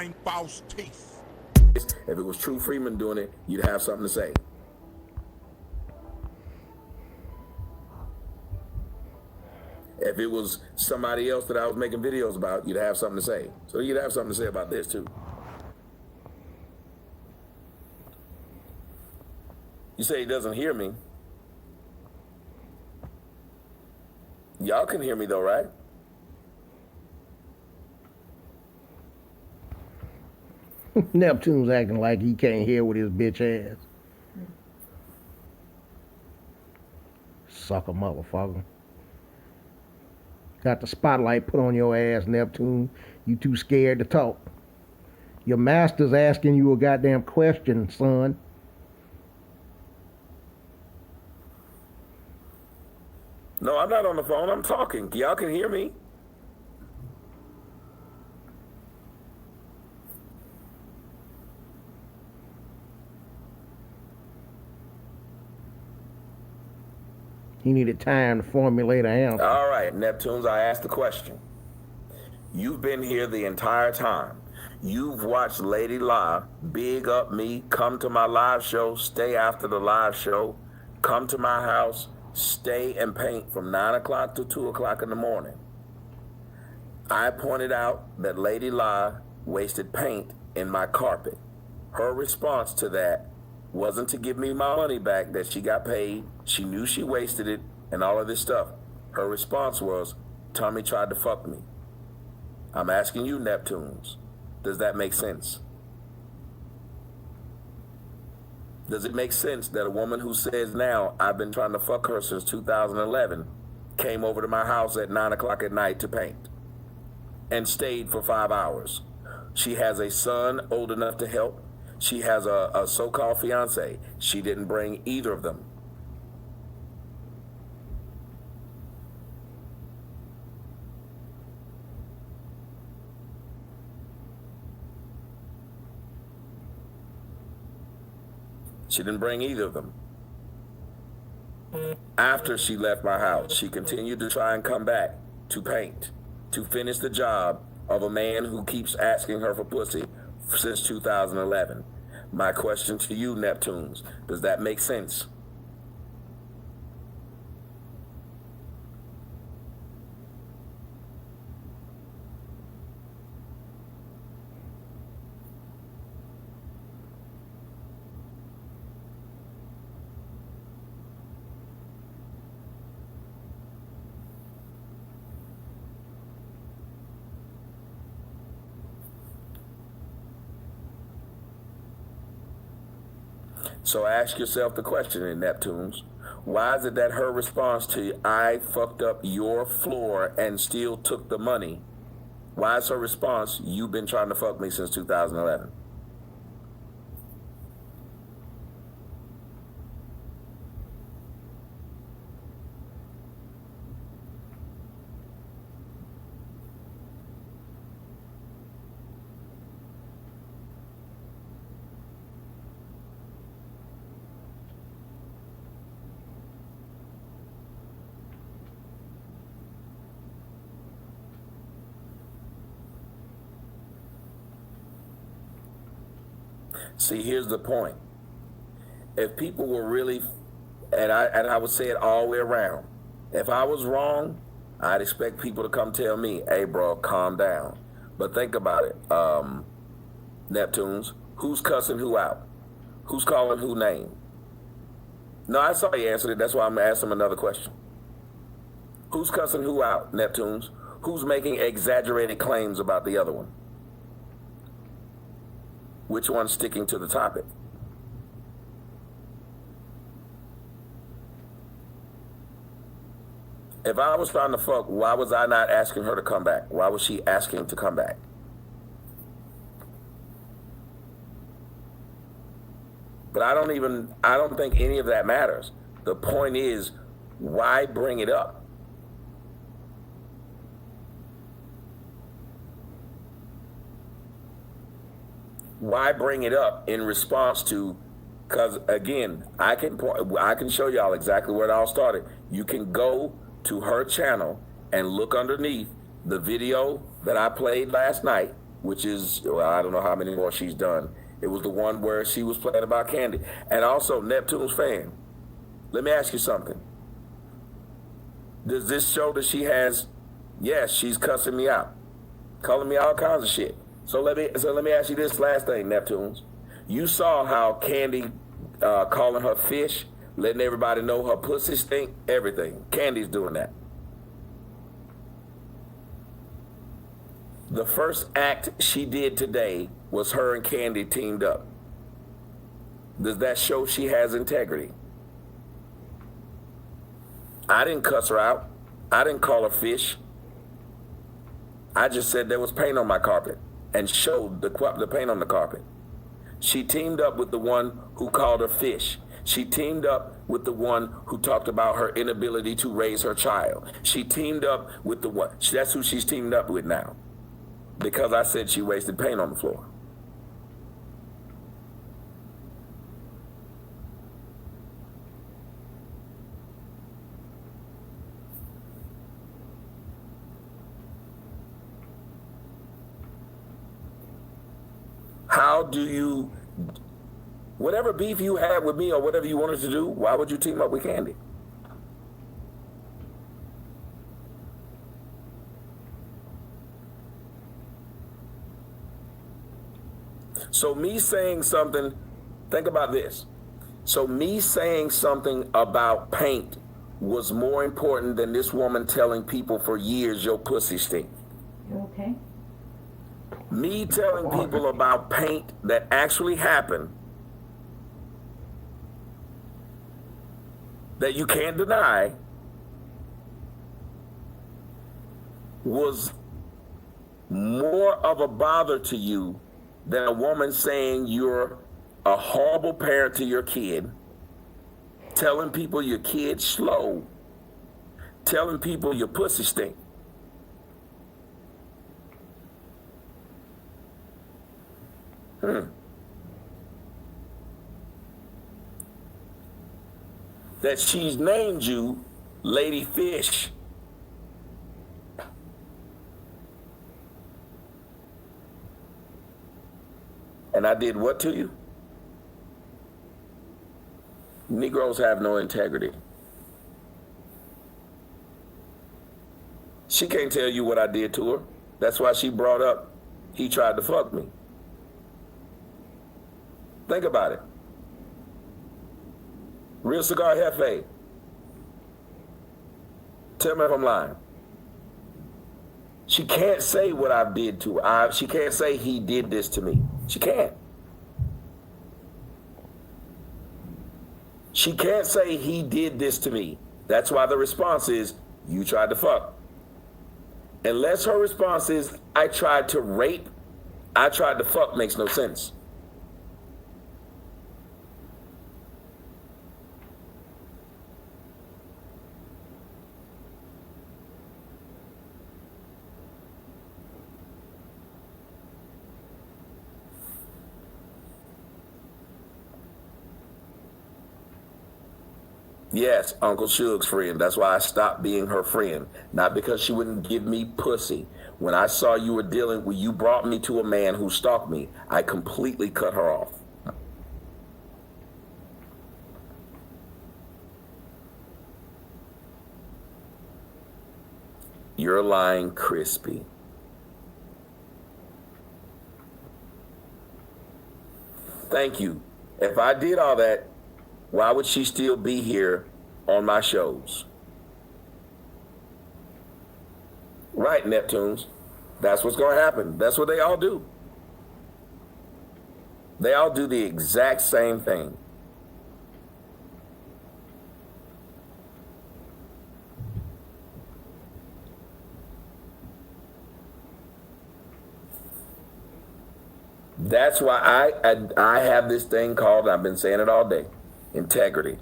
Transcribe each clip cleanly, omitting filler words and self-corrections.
lying, false teeth. If it was True Freeman doing it, you'd have something to say. If it was somebody else that I was making videos about, you'd have something to say. So you'd have something to say about this too. You say he doesn't hear me. Y'all can hear me though, right? Neptune's acting like he can't hear with his bitch ass. Sucker motherfucker. Got the spotlight put on your ass, Neptune. You too scared to talk. Your master's asking you a goddamn question, son. No, I'm not on the phone. I'm talking. Y'all can hear me. He needed time to formulate an answer. All right, Neptunes, I asked the question. You've been here the entire time. You've watched Lady La big up me, come to my live show, stay after the live show, come to my house, stay and paint from 9 o'clock to 2 o'clock in the morning. I pointed out that Lady La wasted paint in my carpet. Her response to that wasn't to give me my money back that she got paid. She knew she wasted it and all of this stuff. Her response was, Tommy tried to fuck me. I'm asking you, Neptunes, does that make sense? Does it make sense that a woman who says now, I've been trying to fuck her since 2011, came over to my house at 9 o'clock at night to paint and stayed for 5 hours? She has a son old enough to help. She has a so-called fiance. She didn't bring either of them. She didn't bring either of them. After she left my house, she continued to try and come back to paint, to finish the job of a man who keeps asking her for pussy since 2011. My question to you, Neptunes, does that make sense? So ask yourself the question in Neptunes. Why is it that her response to I fucked up your floor and still took the money? Why is her response, you've been trying to fuck me since 2011? See, here's the point. If people were really, and I would say it all the way around, if I was wrong, I'd expect people to come tell me, hey, bro, calm down. But think about it, Neptunes, who's cussing who out? Who's calling who name? No, I saw you answered it. That's why I'm going to ask them another question. Who's cussing who out, Neptunes? Who's making exaggerated claims about the other one? Which one's sticking to the topic? If I was trying to fuck, why was I not asking her to come back? Why was she asking to come back? But I don't think any of that matters. The point is, why bring it up? Why bring it up in response to, because again, I can show y'all exactly where it all started. You can go to her channel and look underneath the video that I played last night which is, well, I don't know how many more she's done. It was the one where she was playing about Candy. And also, Neptune's fan, let me ask you something. Does this show that she has, yes, she's cussing me out, calling me all kinds of shit. So let me ask you this last thing, Neptunes. You saw how Candy calling her fish, letting everybody know her pussy stink, everything. Candy's doing that. The first act she did today was her and Candy teamed up. Does that show she has integrity? I didn't cuss her out. I didn't call her fish. I just said there was paint on my carpet and showed the paint on the carpet. She teamed up with the one who called her fish. She teamed up with the one who talked about her inability to raise her child. She teamed up with the one, that's who she's teamed up with now. Because I said she wasted paint on the floor. How do you, whatever beef you had with me or whatever you wanted to do, why would you team up with Candy? So me saying something, think about this. So me saying something about paint was more important than this woman telling people for years your pussy stink. You okay? Me telling people about paint that actually happened, that you can't deny, was more of a bother to you than a woman saying you're a horrible parent to your kid, telling people your kid's slow, telling people your pussy stink. That she's named you Lady Fish. And I did what to you? Negroes have no integrity. She can't tell you what I did to her. That's why she brought up, he tried to fuck me. Think about it. Real Cigar Hefe. Tell me if I'm lying. She can't say what I did to her. She can't say he did this to me. She can't. She can't say he did this to me. That's why the response is, you tried to fuck. Unless her response is, I tried to rape, I tried to fuck, makes no sense. Yes, Uncle Suge's friend. That's why I stopped being her friend. Not because she wouldn't give me pussy. When I saw you were dealing with, you brought me to a man who stalked me, I completely cut her off. You're lying crispy. Thank you. If I did all that, why would she still be here on my shows? Right, Neptunes. That's what's going to happen. That's what they all do. They all do the exact same thing. That's why I have this thing called, I've been saying it all day, integrity.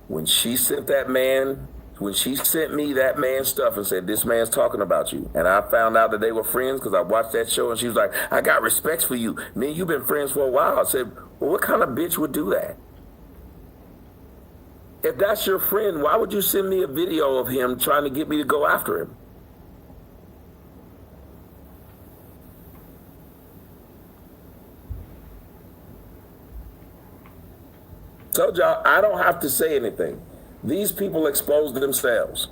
When she sent that man, when she sent me that man's stuff and said, this man's talking about you, and I found out that they were friends because I watched that show, and she was like, I got respect for you. Man, you've been friends for a while. I said, well, what kind of bitch would do that? If that's your friend, why would you send me a video of him trying to get me to go after him? Told y'all, I don't have to say anything. These people expose themselves.